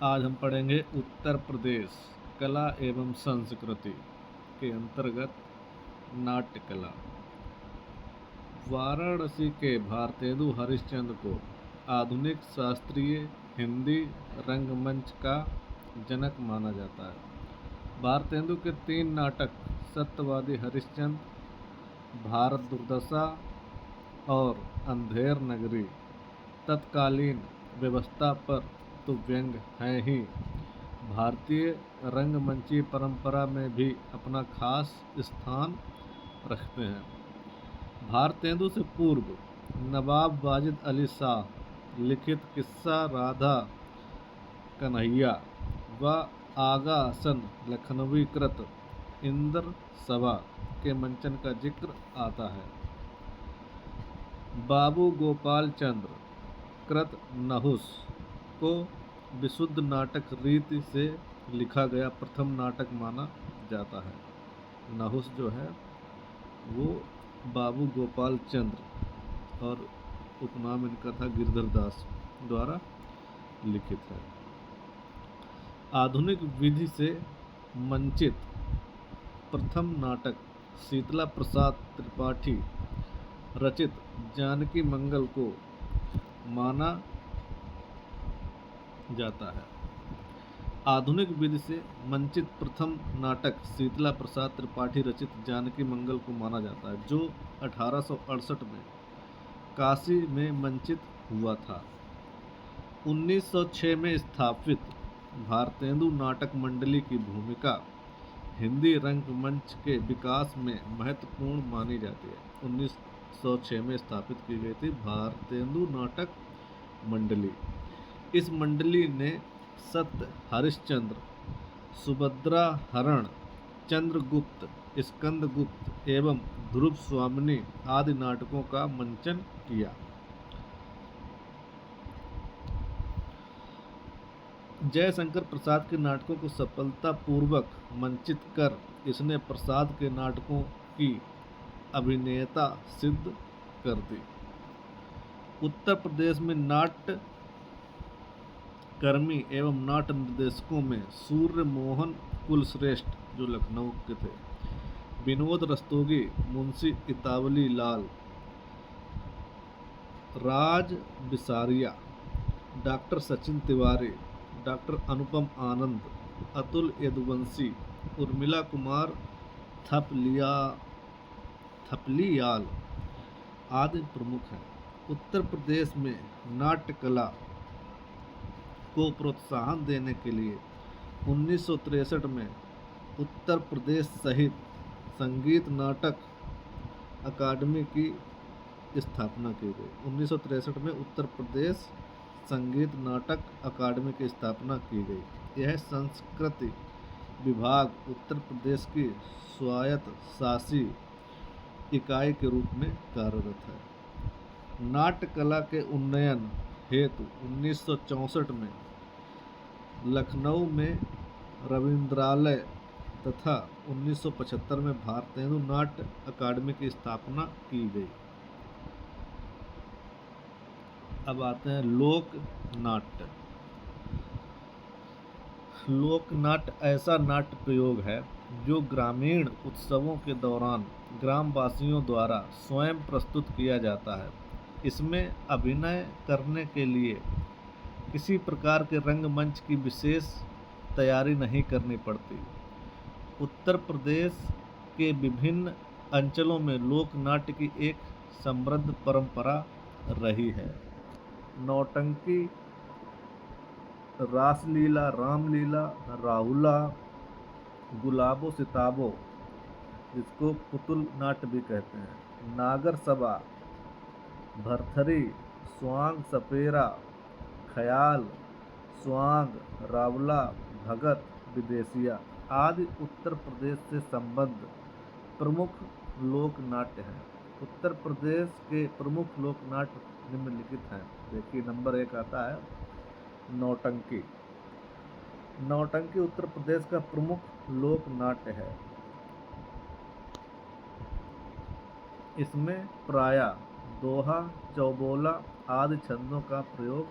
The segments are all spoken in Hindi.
आज हम पढ़ेंगे उत्तर प्रदेश कला एवं संस्कृति के अंतर्गत नाट्य कला। वाराणसी के भारतेंदु हरिश्चंद्र को आधुनिक शास्त्रीय हिंदी रंगमंच का जनक माना जाता है। भारतेंदु के 3 नाटक सत्यवादी हरिश्चंद्र, भारत दुर्दशा और अंधेर नगरी तत्कालीन व्यवस्था पर तो व्यंग हैं ही, भारतीय रंगमंची परंपरा में भी अपना खास स्थान रखते हैं। भारतेंदु से पूर्व नवाब वाजिद अली शाह लिखित किस्सा राधा कन्हैया व आगा हसन लखनवी कृत इंद्र सभा के मंचन का जिक्र आता है। बाबू गोपाल चंद्र कृत नहुस को विशुद्ध नाटक रीति से लिखा गया प्रथम नाटक माना जाता है। नहुस जो है वो बाबू गोपाल चंद्र और उपनाम इनका था गिरधर दास द्वारा लिखित है। आधुनिक विधि से मंचित प्रथम नाटक शीतला प्रसाद त्रिपाठी रचित जानकी मंगल को माना जाता है। आधुनिक विधि से मंचित प्रथम नाटक शीतला प्रसाद त्रिपाठी रचित जानकी मंगल को माना जाता है, जो 1868 में काशी में मंचित हुआ था। 1906 में स्थापित भारतेंदु नाटक मंडली की भूमिका हिंदी रंगमंच के विकास में महत्वपूर्ण मानी जाती है। 1906 में स्थापित की गई थी भारतेंदु नाटक मंडली। इस मंडली ने सत्य हरिश्चंद्र, सुभद्रा हरण, चंद्रगुप्त, स्कंदगुप्त एवं ध्रुव स्वामिनी आदि नाटकों का मंचन किया। जयशंकर प्रसाद के नाटकों को सफलतापूर्वक मंचित कर इसने प्रसाद के नाटकों की अभिनेता सिद्ध कर दी। उत्तर प्रदेश में नाट्य कर्मी एवं नाट्य निर्देशकों में सूर्य मोहन कुलश्रेष्ठ जो लखनऊ के थे, विनोद रस्तोगी, मुंशी इतावली लाल, राज बिसारिया, डॉक्टर सचिन तिवारी, डॉक्टर अनुपम आनंद, अतुल यदुवंशी, उर्मिला कुमार थपलियाल आदि प्रमुख हैं। उत्तर प्रदेश में नाट्य कला को प्रोत्साहन देने के लिए 1963 में उत्तर प्रदेश सहित संगीत नाटक अकादमी की स्थापना की गई। 1963 में उत्तर प्रदेश संगीत नाटक अकादमी की स्थापना की गई। यह संस्कृति विभाग उत्तर प्रदेश की स्वायत्त शासी इकाई के रूप में कार्यरत है। नाट्य कला के उन्नयन हेतु 1964 में लखनऊ में रविंद्रालय तथा 1975 में भारतेंदु नाट्य अकादमी की स्थापना की गई। अब आते हैं लोक नाट्य। लोक नाट्य ऐसा नाट्य प्रयोग है जो ग्रामीण उत्सवों के दौरान ग्रामवासियों द्वारा स्वयं प्रस्तुत किया जाता है। इसमें अभिनय करने के लिए किसी प्रकार के रंगमंच की विशेष तैयारी नहीं करनी पड़ती। उत्तर प्रदेश के विभिन्न अंचलों में लोक नाट्य की एक समृद्ध परंपरा रही है। नौटंकी, रासलीला, रामलीला, राहुला, गुलाबो सिताबो जिसको पुतुल नाट्य भी कहते हैं, नागर सभा, भरथरी, स्वांग सपेरा, ख्याल, स्वांग, रावला, भगत, विदेशिया आदि उत्तर प्रदेश से संबद्ध प्रमुख लोक नाट्य हैं। उत्तर प्रदेश के प्रमुख लोक नाट्य निम्नलिखित हैं। देखिए, नंबर 1 आता है नौटंकी। नौटंकी उत्तर प्रदेश का प्रमुख लोक नाट्य है। इसमें प्रायः दोहा, चौबोला आदि छंदों का प्रयोग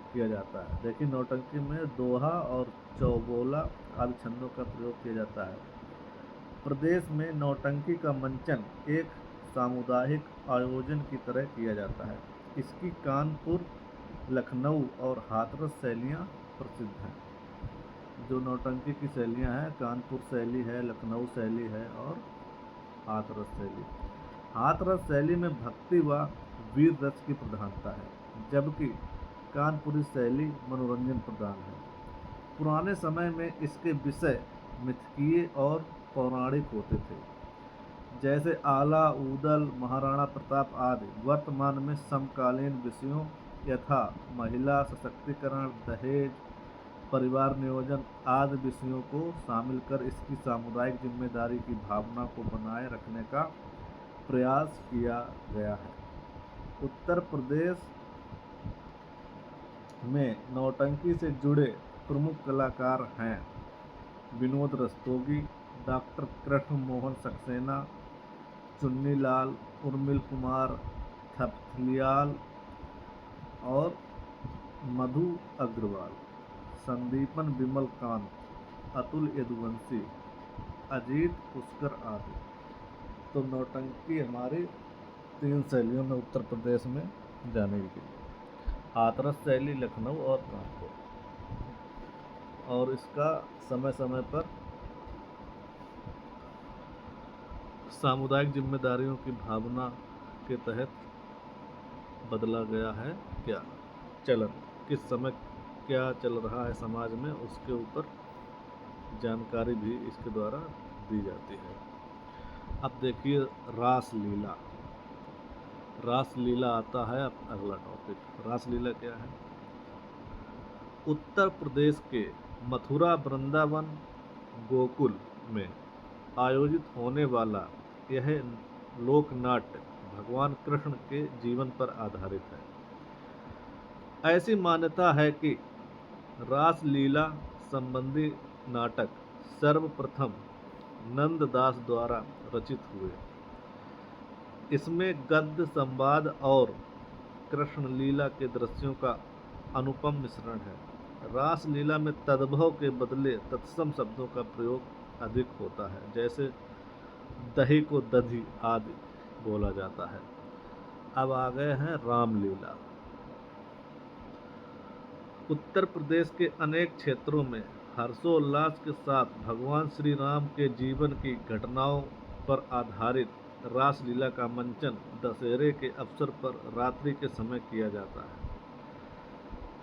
किया जाता है। देखिए नौटंकी में दोहा और चौबोला आदि छंदों का प्रयोग किया जाता है। प्रदेश में नौटंकी का मंचन एक सामुदायिक आयोजन की तरह किया जाता है। इसकी कानपुर, लखनऊ और हाथरस शैलियाँ प्रसिद्ध हैं। जो नौटंकी की शैलियाँ हैं, कानपुर शैली है, लखनऊ शैली है और हाथरस शैली। हाथरस शैली में भक्ति व वीर रस की प्रधानता है, जबकि कानपुरी शैली मनोरंजन प्रधान है। पुराने समय में इसके विषय मिथकीय और पौराणिक होते थे, जैसे आला, ऊदल, महाराणा प्रताप आदि। वर्तमान में समकालीन विषयों यथा महिला सशक्तिकरण, दहेज, परिवार नियोजन आदि विषयों को शामिल कर इसकी सामुदायिक जिम्मेदारी की भावना को बनाए रखने का प्रयास किया गया है। उत्तर प्रदेश में नौटंकी से जुड़े प्रमुख कलाकार हैं विनोद रस्तोगी, डॉक्टर कृष्ण मोहन सक्सेना, चुन्नीलाल, उर्मिल कुमार थपलियाल और मधु अग्रवाल, संदीपन विमल कांत, अतुल यदुवंशी, अजीत पुष्कर आदि। तो नौटंकी हमारी 3 शैलियों में उत्तर प्रदेश में जाने की गई, हाथरस शैली, लखनऊ और कानपुर। और इसका समय समय पर सामुदायिक जिम्मेदारियों की भावना के तहत बदला गया है क्या चलन, किस समय क्या चल रहा है समाज में, उसके ऊपर जानकारी भी इसके द्वारा दी जाती है। अब देखिए रासलीला। रासलीला आता है अब अगला टॉपिक। रासलीला क्या है? उत्तर प्रदेश के मथुरा, वृंदावन, गोकुल में आयोजित होने वाला यह लोक नाट्य भगवान कृष्ण के जीवन पर आधारित है। ऐसी मान्यता है कि रासलीला संबंधी नाटक सर्वप्रथम नंददास द्वारा रचित हुए। इसमें गद्य, संवाद और कृष्ण लीला के दृश्यों का अनुपम मिश्रण है। रासलीला में तद्भव के बदले तत्सम शब्दों का प्रयोग अधिक होता है, जैसे दही को दधी आदि बोला जाता है। अब आ गए हैं रामलीला। उत्तर प्रदेश के अनेक क्षेत्रों में हर्षोल्लास के साथ भगवान श्री राम के जीवन की घटनाओं पर आधारित रासलीला का मंचन दशहरे के अवसर पर रात्रि के समय किया जाता है।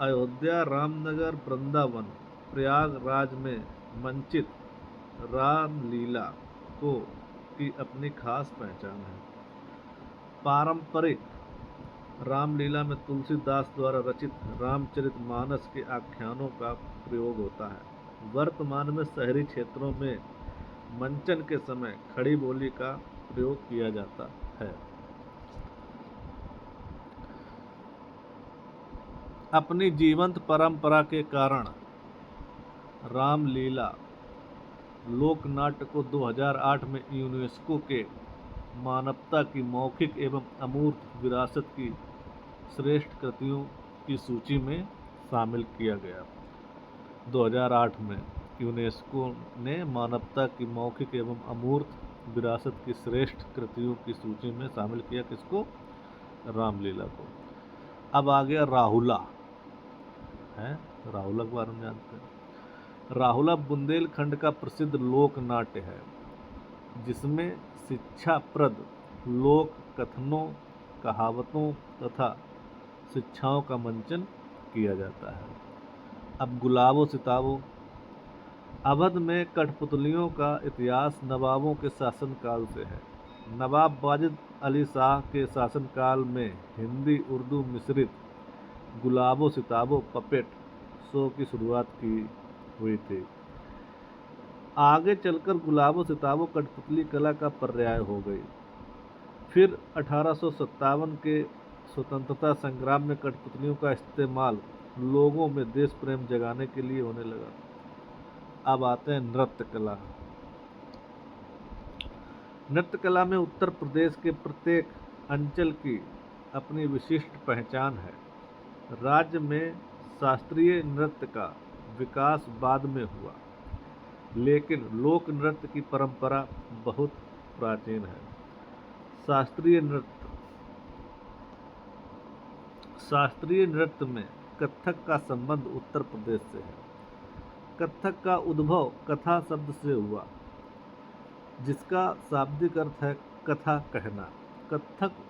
अयोध्या, रामनगर, वृंदावन, प्रयागराज में मंचित रामलीला की अपनी खास पहचान है। पारंपरिक रामलीला में तुलसीदास द्वारा रचित रामचरितमानस के आख्यानों का प्रयोग होता है। वर्तमान में शहरी क्षेत्रों में मंचन के समय खड़ी बोली का प्रयोग किया जाता है। अपनी जीवंत परंपरा के कारण रामलीला लोकनाट्य को 2008 में यूनेस्को के मानवता की मौखिक एवं अमूर्त विरासत की श्रेष्ठ कृतियों की सूची में शामिल किया गया। 2008 में यूनेस्को ने मानवता की मौखिक एवं अमूर्त विरासत की श्रेष्ठ कृतियों की सूची में शामिल किया किसको? रामलीला को। अब आ गया राहुला है। राहुला के बारे में जानते हैं। राहुला बुंदेलखंड का प्रसिद्ध लोक नाट्य है, जिसमें शिक्षाप्रद लोक कथनों, कहावतों तथा शिक्षाओं का मंचन किया जाता है। अब गुलाबो सिताबो। अवध में कठपुतलियों का इतिहास नवाबों के शासनकाल से है। नवाब वाजिद अली शाह के शासनकाल में हिंदी उर्दू मिश्रित गुलाबो सिताबो पपेट शो की शुरुआत की हुई थी। आगे चलकर गुलाबो सिताबो कठपुतली कला का पर्याय हो गई। फिर 1857 के स्वतंत्रता संग्राम में कठपुतलियों का इस्तेमाल लोगों में देश प्रेम जगाने के लिए होने लगा। अब आते हैं नृत्य कला। नृत्य कला में उत्तर प्रदेश के प्रत्येक अंचल की अपनी विशिष्ट पहचान है। राज्य में शास्त्रीय नृत्य का विकास बाद में हुआ, लेकिन लोक नृत्य की परंपरा बहुत प्राचीन है। शास्त्रीय नृत्य शास्त्रीय नृत्य में कथक का संबंध उत्तर प्रदेश से है। कथक का उद्भव कथा शब्द से हुआ, जिसका शाब्दिक अर्थ है कथा कहना। कथक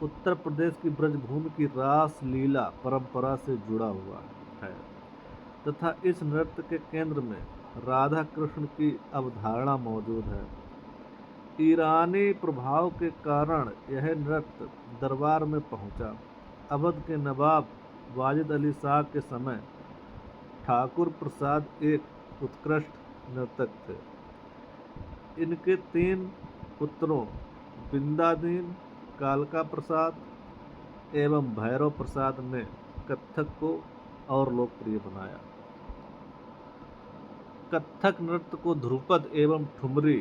उत्तर प्रदेश की ब्रजभूमि की रास लीला परंपरा से जुड़ा हुआ है तथा इस नृत्य के केंद्र में राधा कृष्ण की अवधारणा मौजूद है। ईरानी प्रभाव के कारण यह नृत्य दरबार में पहुंचा। अवध के नवाब वाजिद अली शाह के समय ठाकुर प्रसाद एक उत्कृष्ट नर्तक थे। इनके 3 पुत्रों बिंदादीन, कालका प्रसाद एवं भैरव प्रसाद ने कथक को और लोकप्रिय बनाया। कथक नृत्य को ध्रुपद एवं ठुमरी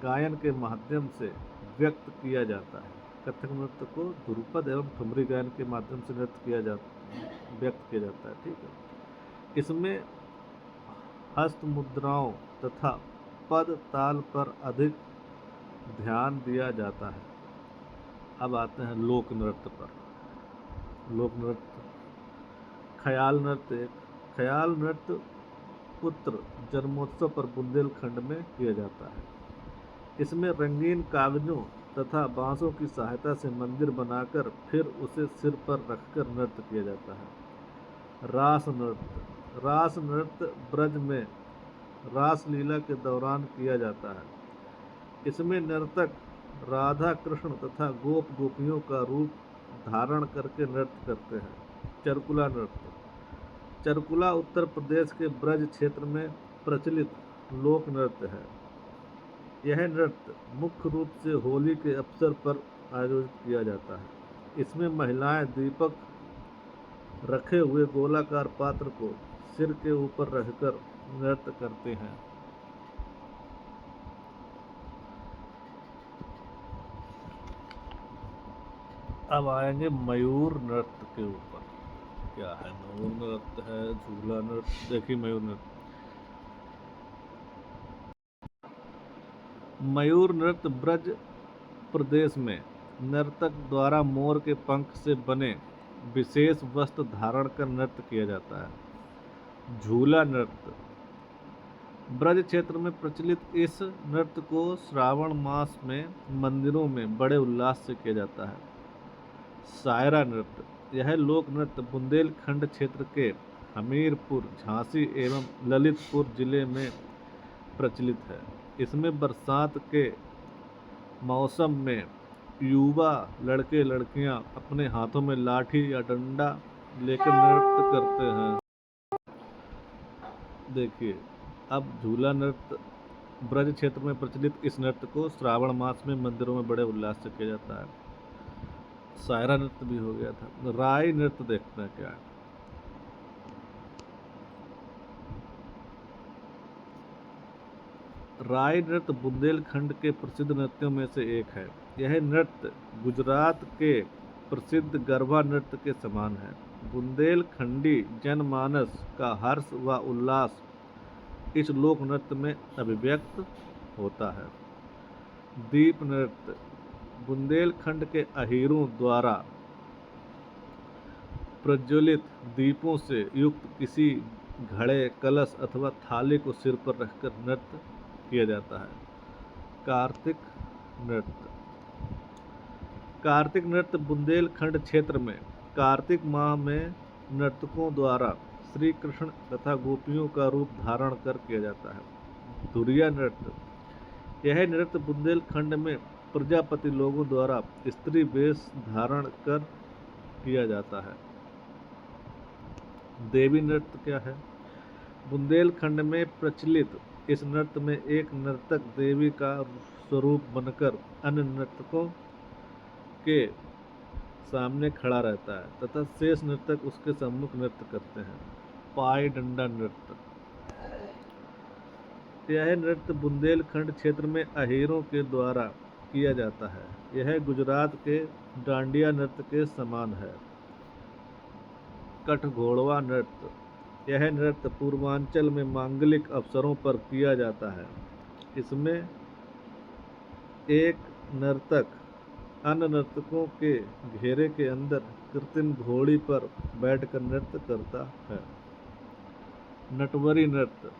गायन के माध्यम से व्यक्त किया जाता है। कथक नृत्य को ध्रुपद एवं ठुमरी गायन के माध्यम से व्यक्त किया जाता है। ठीक है। इसमें हस्त मुद्राओं तथा पद ताल पर अधिक ध्यान दिया जाता है। अब आते हैं लोक नृत्य पर। लोक नृत्य ख्याल नृत्य। ख्याल नृत्य पुत्र जन्मोत्सव पर बुंदेलखंड में किया जाता है। इसमें रंगीन कागजों तथा बांसों की सहायता से मंदिर बनाकर फिर उसे सिर पर रखकर नृत्य किया जाता है। रास नृत्य। रास नृत्य ब्रज में रास लीला के दौरान किया जाता है। इसमें नर्तक राधा कृष्ण तथा गोप गोपियों का रूप धारण करके नृत्य करते हैं। चरकुला नृत्य। चरकुला उत्तर प्रदेश के ब्रज क्षेत्र में प्रचलित लोक नृत्य है। यह नृत्य मुख्य रूप से होली के अवसर पर आयोजित किया जाता है। इसमें महिलाएं दीपक रखे हुए गोलाकार पात्र को सिर के ऊपर रखकर नृत्य करते हैं। अब आएंगे मयूर नृत्य के ऊपर। क्या है मयूर नृत्य? है झूला नृत्य। देखिए मयूर नृत्य। मयूर नृत्य ब्रज प्रदेश में नर्तक द्वारा मोर के पंख से बने विशेष वस्त्र धारण कर नृत्य किया जाता है। झूला नृत्य। ब्रज क्षेत्र में प्रचलित इस नृत्य को श्रावण मास में मंदिरों में बड़े उल्लास से किया जाता है। सायरा नृत्य। यह लोक नृत्य बुंदेलखंड क्षेत्र के हमीरपुर, झांसी एवं ललितपुर जिले में प्रचलित है। इसमें बरसात के मौसम में युवा लड़के लड़कियां अपने हाथों में लाठी या डंडा लेकर नृत्य करते हैं। देखिए अब झूला नृत्य। ब्रज क्षेत्र में प्रचलित इस नृत्य को श्रावण मास में मंदिरों में बड़े उल्लास से किया जाता है। सायरा नृत्य भी हो गया था। राई नृत्य देखते हैं क्या है। राई नृत्य बुंदेलखंड के प्रसिद्ध नृत्यों में से एक है। यह नृत्य गुजरात के प्रसिद्ध गरबा नृत्य के समान है। बुंदेलखंडी जनमानस का हर्ष व उल्लास इस लोक नृत्य में अभिव्यक्त होता है। दीप नृत्य। बुंदेलखंड के अहीरों द्वारा प्रज्वलित दीपों से युक्त किसी घड़े, कलश अथवा थाली को सिर पर रखकर नृत्य किया जाता है। कार्तिक नृत्य। कार्तिक नृत्य बुंदेलखंड क्षेत्र में कार्तिक माह में नर्तकों द्वारा श्री कृष्ण तथा गोपियों का रूप धारण कर किया जाता है। धुरिया नृत्य। यह नृत्य बुंदेलखंड में प्रजापति लोगों द्वारा स्त्री वेश धारण कर किया जाता है। देवी नृत्य क्या है? बुंदेलखंड में प्रचलित इस नृत्य में एक नर्तक देवी का स्वरूप बनकर अन्य नर्तकों के सामने खड़ा रहता है तथा शेष नर्तक उसके सम्मुख नृत्य करते हैं। पाई डंडा नृत्य। यह नृत्य बुंदेलखंड क्षेत्र में अहीरों के द्वारा किया जाता है। यह गुजरात के डांडिया नृत्य के समान है। कठघोड़वा नृत्य। यह नृत्य पूर्वांचल में मांगलिक अवसरों पर किया जाता है। इसमें एक नर्तक अन्य नर्तकों के घेरे के अंदर कृत्रिम घोड़ी पर बैठकर नृत्य करता है। नटवरी नृत्य।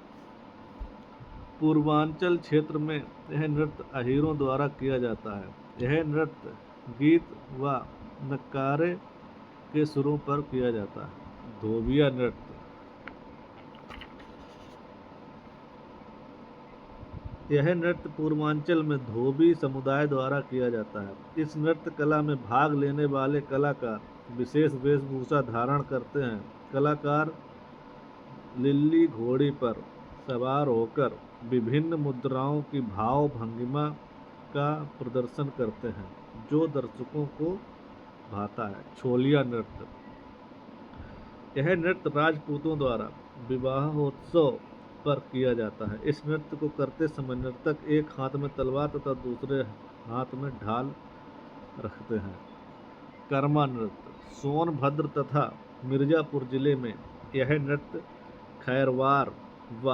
पूर्वांचल क्षेत्र में यह नृत्य अहीरों द्वारा किया जाता है। यह नृत्य गीत व नक्कारे के सुरों पर किया जाता है। धोबिया नृत्य। यह नृत्य पूर्वांचल में धोबी समुदाय द्वारा किया जाता है। इस नृत्य कला में भाग लेने वाले कलाकार विशेष वेशभूषा धारण करते हैं। कलाकार लिल्ली घोड़ी पर सवार होकर विभिन्न मुद्राओं की भाव भंगिमा का प्रदर्शन करते हैं जो दर्शकों को भाता है। छोलिया नृत्य। यह नृत्य राजपूतों द्वारा विवाहोत्सव पर किया जाता है। इस नृत्य को करते समय नर्तक एक हाथ में तलवार तथा दूसरे हाथ में ढाल रखते हैं। कर्मा नृत्य। सोनभद्र तथा मिर्जापुर जिले में यह नृत्य खैरवार व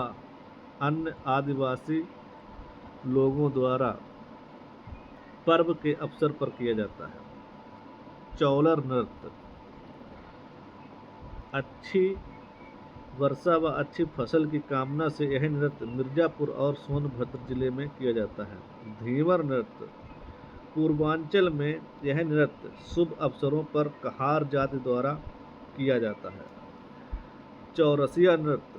अन्य आदिवासी लोगों द्वारा पर्व के अवसर पर किया जाता है। चौलर नृत्य। अच्छी वर्षा व अच्छी फसल की कामना से यह नृत्य मिर्जापुर और सोनभद्र जिले में किया जाता है। धीवर नृत्य। पूर्वांचल में यह नृत्य शुभ अवसरों पर कहार जाति द्वारा किया जाता है। चौरसिया नृत्य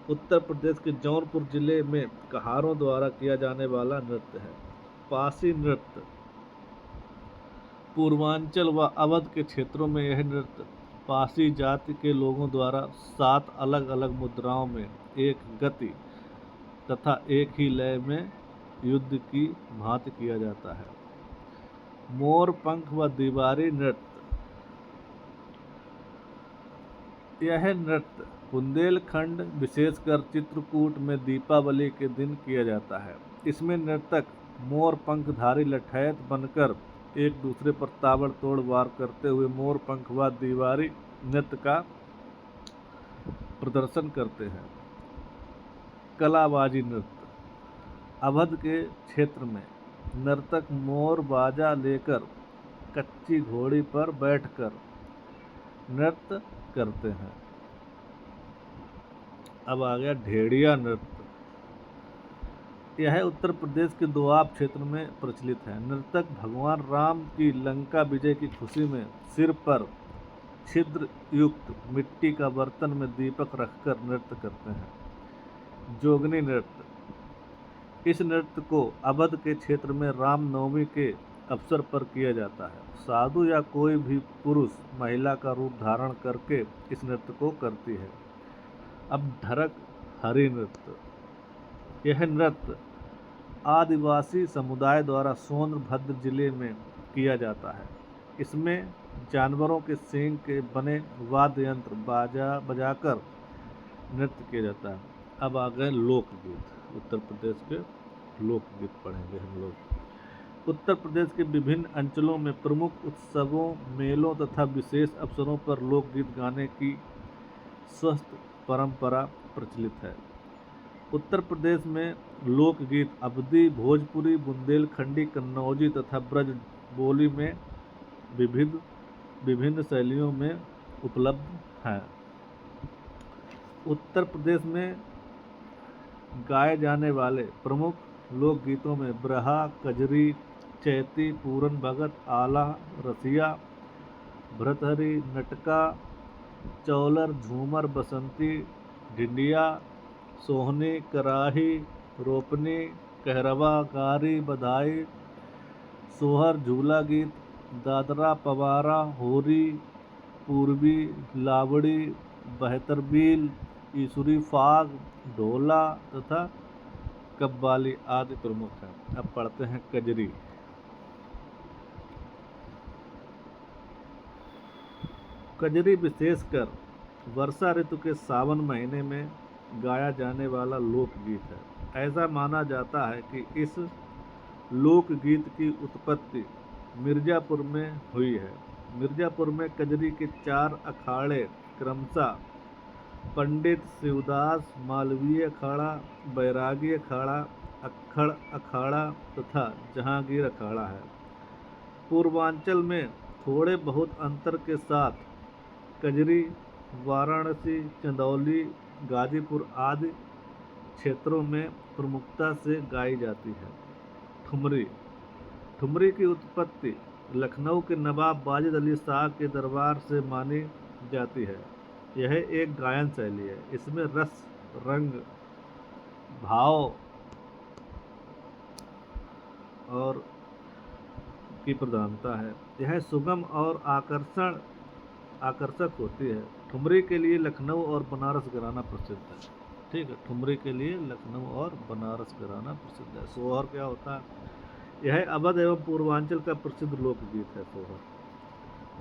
उत्तर प्रदेश के जौनपुर जिले में कहारों द्वारा किया जाने वाला नृत्य है। पासी नृत्य। पूर्वांचल व अवध के क्षेत्रों में यह नृत्य पासी जाति के लोगों द्वारा 7 अलग अलग मुद्राओं में एक गति तथा एक ही लय में युद्ध की भांति किया जाता है। मोर पंख व दीवारी नृत्य। यह नृत्य बुंदेलखंड विशेषकर चित्रकूट में दीपावली के दिन किया जाता है। इसमें नर्तक मोर पंखधारी लठैत बनकर एक दूसरे पर ताबड़तोड़ वार करते हुए मोर पंख व दीवारी नृत्य का प्रदर्शन करते हैं। कलाबाजी नृत्य। अवध के क्षेत्र में नर्तक मोर बाजा लेकर कच्ची घोड़ी पर बैठकर नृत्य करते हैं। अब आ गया ढेड़िया नृत्य। यह उत्तर प्रदेश के दोआब क्षेत्र में प्रचलित है। नर्तक भगवान राम की लंका विजय की खुशी में सिर पर छिद्र युक्त मिट्टी का बर्तन में दीपक रखकर नृत्य करते हैं। जोगनी नृत्य। इस नृत्य को अवध के क्षेत्र में रामनवमी के अवसर पर किया जाता है। साधु या कोई भी पुरुष महिला का रूप धारण करके इस नृत्य को करती है। अब ढरक हरी नृत्य। यह नृत्य आदिवासी समुदाय द्वारा सोनभद्र जिले में किया जाता है। इसमें जानवरों के सींग के बने वाद्य यंत्र बाजा बजाकर नृत्य किया जाता है। अब आ गए लोकगीत। उत्तर प्रदेश के लोकगीत पढ़ेंगे हम लोग। उत्तर प्रदेश के विभिन्न अंचलों में प्रमुख उत्सवों, मेलों तथा विशेष अवसरों पर लोकगीत गाने की स्वस्थ परंपरा प्रचलित है। उत्तर प्रदेश में लोकगीत अवधी, भोजपुरी, बुंदेलखंडी, कन्नौजी तथा ब्रज बोली में विभिन्न शैलियों में उपलब्ध हैं। उत्तर प्रदेश में गाए जाने वाले प्रमुख लोकगीतों में ब्रहा, कजरी, चैती, पूरन भगत, आला, रसिया, भर्तहरी, नटका, चौलर, झूमर, बसंती, ढिंडिया, सोहनी, कराही, रोपनी, कहरवा, गारी, बधाई, सोहर, झूला गीत, दादरा, पवारा, होरी, पूर्वी, लावड़ी, बहतरबील, ईसुरी, फाग, ढोला तथा कव्वाली आदि प्रमुख हैं। अब पढ़ते हैं कजरी। कजरी विशेषकर वर्षा ऋतु के सावन महीने में गाया जाने वाला लोकगीत है। ऐसा माना जाता है कि इस लोकगीत की उत्पत्ति मिर्जापुर में हुई है। मिर्जापुर में कजरी के 4 अखाड़े क्रमशः पंडित शिवदास, मालवीय अखाड़ा, बैरागी अखाड़ा, अक्खड़ अखाड़ा तथा जहांगीर अखाड़ा है। पूर्वांचल में थोड़े बहुत अंतर के साथ कजरी, वाराणसी, चंदौली, गाजीपुर आदि क्षेत्रों में प्रमुखता से गाई जाती है। ठुमरी। ठुमरी की उत्पत्ति लखनऊ के नवाब वाजिद अली शाह के दरबार से मानी जाती है। यह एक गायन शैली है। इसमें रस, रंग, भाव और की प्रधानता है। यह सुगम और आकर्षक होती है। ठुमरी के लिए लखनऊ और बनारस घराना प्रसिद्ध है। ठीक है, ठुमरी के लिए लखनऊ और बनारस घराना प्रसिद्ध है। सोहर क्या होता है? यह अवध एवं पूर्वांचल का प्रसिद्ध लोकगीत है। सोहर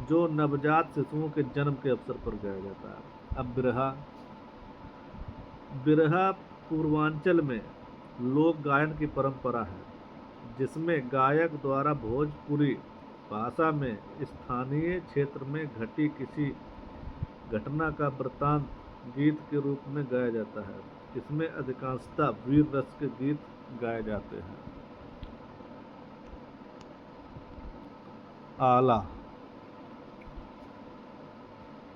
जो नवजात शिशुओं के जन्म के अवसर पर गाया जाता है। अब बिरहा। बिरहा पूर्वांचल में लोक गायन की परंपरा है, जिसमें गायक द्वारा भोजपुरी भाषा में स्थानीय क्षेत्र में घटी किसी घटना का वृत्तांत गीत के रूप में गाया जाता है। इसमें अधिकांशतः वीर रस के गीत गाए जाते हैं। आला।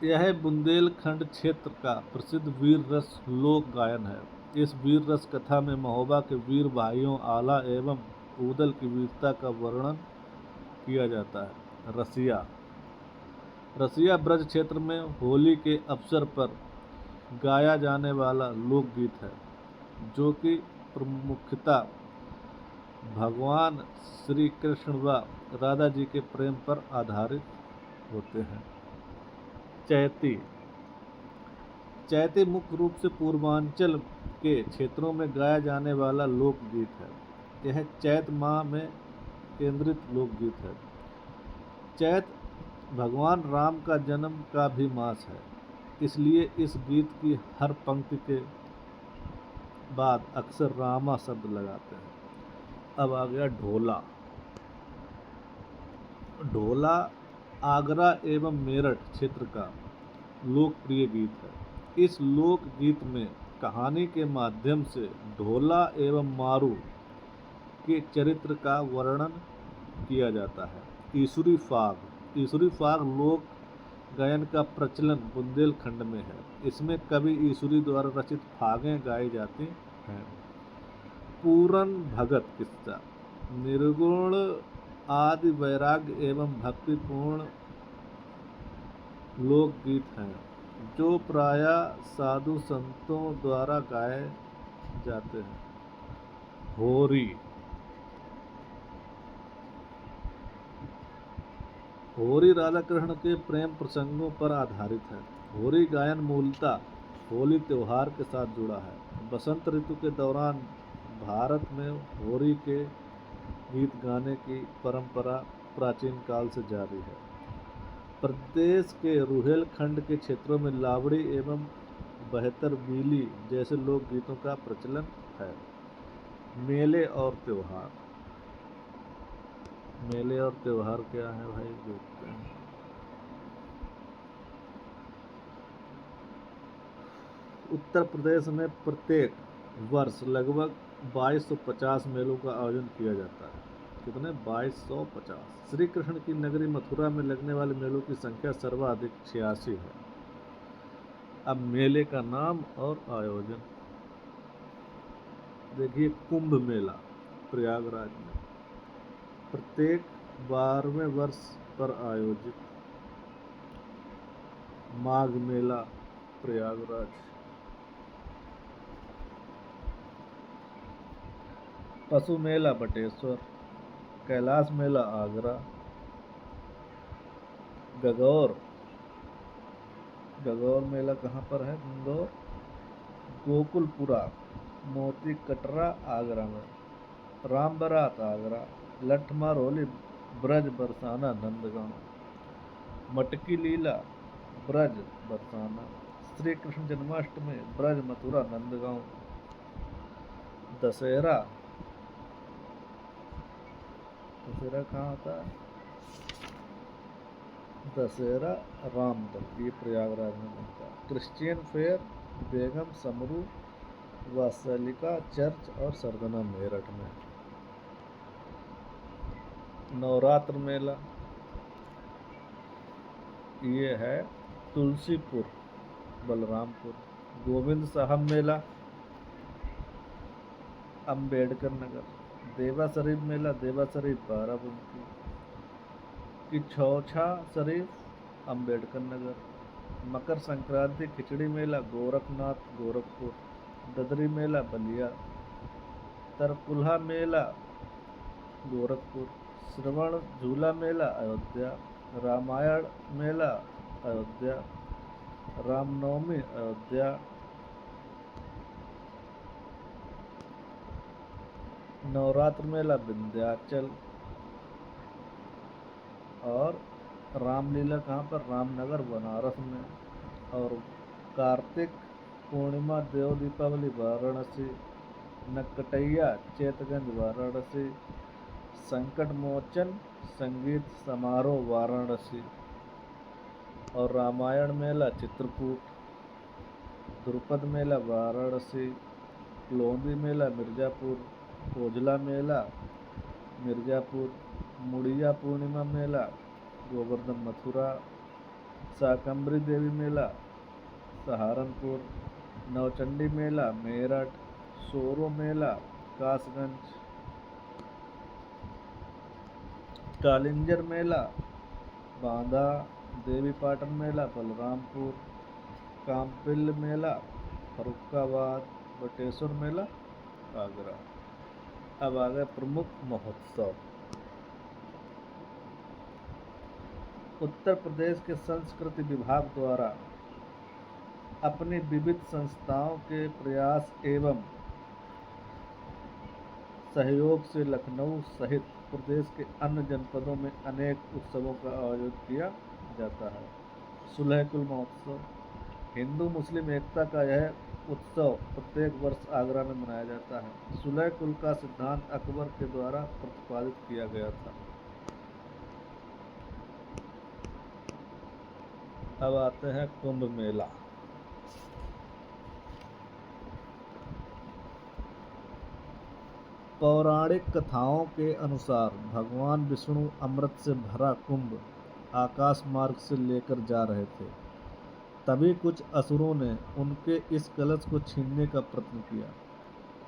यह बुंदेलखंड क्षेत्र का प्रसिद्ध वीर रस लोक गायन है। इस वीर रस कथा में महोबा के वीर भाइयों आला एवं ऊदल की वीरता का वर्णन किया जाता है। रसिया। रसिया ब्रज क्षेत्र में होली के अवसर पर गाया जाने वाला लोकगीत है, जो कि प्रमुखतः भगवान श्री कृष्ण व राधा जी के प्रेम पर आधारित होते हैं। चैती। चैती मुख्य रूप से पूर्वांचल के क्षेत्रों में गाया जाने वाला लोकगीत है। यह चैत माह में केंद्रित लोकगीत है। चैत भगवान राम का जन्म का भी मास है, इसलिए इस गीत की हर पंक्ति के बाद अक्सर रामा शब्द लगाते हैं। अब आ गया ढोला। ढोला आगरा एवं मेरठ क्षेत्र का लोकप्रिय गीत है। इस लोकगीत में कहानी के माध्यम से ढोला एवं मारू के चरित्र का वर्णन किया जाता है। ईसुरी फाग। ईसुरी फाग लोक गायन का प्रचलन बुंदेलखंड में है। इसमें कवि ईसुरी द्वारा रचित फागें गाई जाती हैं। पूरन भगत किस्सा। निर्गुण आदि वैराग्य एवं भक्तिपूर्ण लोकगीत हैं, जो प्रायः साधु संतों द्वारा गाए जाते हैं। होरी। होरी राधा कृष्ण के प्रेम प्रसंगों पर आधारित है। होरी गायन मूलतः होली त्योहार के साथ जुड़ा है। बसंत ऋतु के दौरान भारत में होरी के गीत गाने की परंपरा प्राचीन काल से जारी है। प्रदेश के रुहेलखंड के क्षेत्रों में लावड़ी एवं बहत्तर बीली जैसे लोकगीतों का प्रचलन है। मेले और त्योहार। मेले और त्योहार क्या है भाई, देखते हैं। उत्तर प्रदेश में प्रत्येक वर्ष लगभग 2250 मेलों का आयोजन किया जाता है। कितने? 2250। श्री कृष्ण की नगरी मथुरा में लगने वाले मेलों की संख्या सर्वाधिक 86 है। अब मेले का नाम और आयोजन देखिए। कुंभ मेला प्रयागराज में प्रत्येक 12वें वर्ष पर आयोजित। माघ मेला प्रयागराज। पशु मेला बटेश्वर। कैलाश मेला आगरा। गगौर। गगौर मेला कहाँ पर है? इंदौर। गोकुलपुरा मोती कटरा आगरा में। राम बारात आगरा। लठमार होली ब्रज बरसाना नंदगांव। मटकी लीला ब्रज बरसाना। श्री कृष्ण जन्माष्टमी ब्रज मथुरा नंदगांव। दशहरा। दशहरा कहाँ होता है? दशहरा रामदल ये प्रयागराज में बनता है। क्रिश्चियन फेयर बेगम समरू वासलिका चर्च और सरदना मेरठ में। नवरात्र मेला ये है तुलसीपुर बलरामपुर। गोविंद साहब मेला अंबेडकर नगर। देवा शरीफ मेला देवा शरीफ बाराबंकी की छौछा शरीफ अंबेडकर नगर। मकर संक्रांति खिचड़ी मेला गोरखनाथ गोरखपुर। ददरी मेला बलिया। तरकुल्हा मेला गोरखपुर। श्रवण झूला मेला अयोध्या। रामायण मेला अयोध्या। रामनवमी अयोध्या। नवरात्र मेला विंध्याचल। और रामलीला कहाँ पर? रामनगर बनारस में। और कार्तिक पूर्णिमा देव दीपावली वाराणसी। नकटैया चैतगंज वाराणसी। संकट मोचन संगीत समारोह वाराणसी। और रामायण मेला चित्रकूट। द्रुपद मेला वाराणसी। लोंदी मेला मिर्जापुर। ओझला मेला मिर्जापुर। मुड़िया पूर्णिमा मेला गोवर्धन मथुरा। शाकंभरी देवी मेला सहारनपुर। नवचंडी मेला मेरठ। सोरो मेला कासगंज। कालिंजर मेला बांदा। देवी पाटन मेला बलरामपुर। कामपिल मेला फरुखाबाद। बटेश्वर मेला आगरा। अब आ गए प्रमुख महोत्सव। उत्तर प्रदेश के संस्कृति विभाग द्वारा अपनी विविध संस्थाओं के प्रयास एवं सहयोग से लखनऊ सहित प्रदेश के अन्य जनपदों में अनेक उत्सवों का आयोजन किया जाता है। सुलहकुल महोत्सव हिंदू मुस्लिम एकता का यह उत्सव प्रत्येक वर्ष आगरा में मनाया जाता है। सुलहकुल का सिद्धांत अकबर के द्वारा प्रतिपादित किया गया था। अब आते हैं कुंभ मेला। पौराणिक कथाओं के अनुसार भगवान विष्णु अमृत से भरा कुंभ आकाश मार्ग से लेकर जा रहे थे। तभी कुछ असुरों ने उनके इस कलश को छीनने का प्रयत्न किया।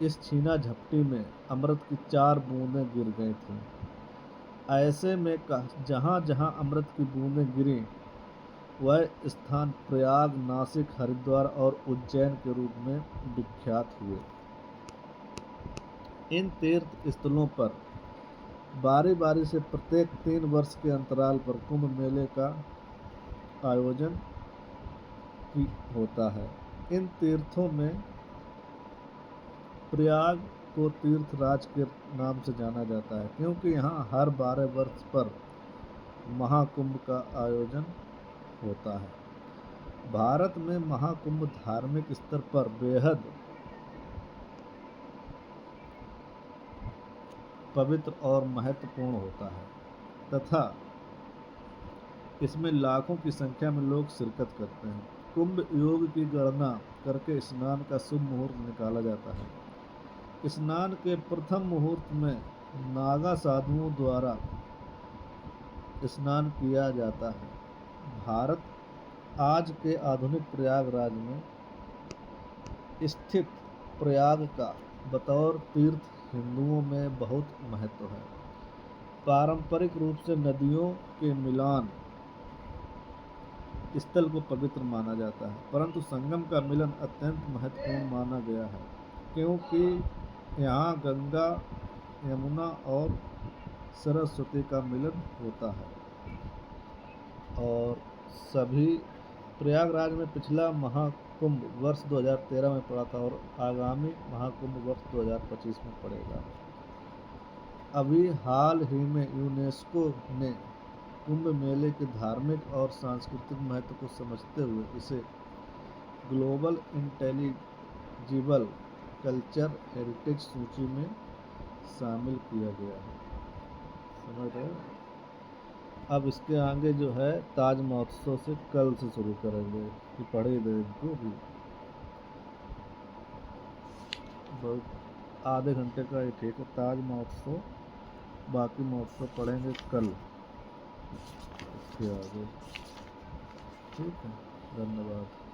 इस छीना झपटी में अमृत की 4 बूंदें गिर गई थीं। ऐसे में जहाँ जहाँ अमृत की बूंदें गिरीं वह स्थान प्रयाग, नासिक, हरिद्वार और उज्जैन के रूप में विख्यात हुए। इन तीर्थ स्थलों पर बारी बारी से प्रत्येक 3 वर्ष के अंतराल पर कुंभ मेले का आयोजन होता है। इन तीर्थों में प्रयाग को तीर्थराज के नाम से जाना जाता है क्योंकि यहाँ हर 12 वर्ष पर महाकुंभ का आयोजन होता है। भारत में महाकुंभ धार्मिक स्तर पर बेहद पवित्र और महत्वपूर्ण होता है तथा इसमें लाखों की संख्या में लोग शिरकत करते हैं। कुंभ योग की गणना करके स्नान का शुभ मुहूर्त निकाला जाता है। स्नान के प्रथम मुहूर्त में नागा साधुओं द्वारा स्नान किया जाता है। भारत आज के आधुनिक प्रयागराज में स्थित प्रयाग का बतौर तीर्थ हिंदुओं में बहुत महत्व है। पारंपरिक रूप से नदियों के मिलन स्थल को पवित्र माना जाता है, परंतु संगम का मिलन अत्यंत महत्वपूर्ण माना गया है क्योंकि यहाँ गंगा, यमुना और सरस्वती का मिलन होता है। और सभी प्रयागराज में पिछला महाकुंभ वर्ष 2013 में पड़ा था और आगामी महाकुंभ वर्ष 2025 में पड़ेगा। अभी हाल ही में यूनेस्को ने कुंभ मेले के धार्मिक और सांस्कृतिक महत्व को समझते हुए इसे ग्लोबल इंटेलिजिबल कल्चर हेरिटेज सूची में शामिल किया गया है। समझ रहे हो? अब इसके आगे जो है ताज महोत्सव से कल से शुरू करेंगे, कि पढ़े दे इनको भी। बहुत आधे घंटे का ही ठीक है ताज महोत्सव, बाकी महोत्सव पढ़ेंगे कल इसके आगे। ठीक है, धन्यवाद।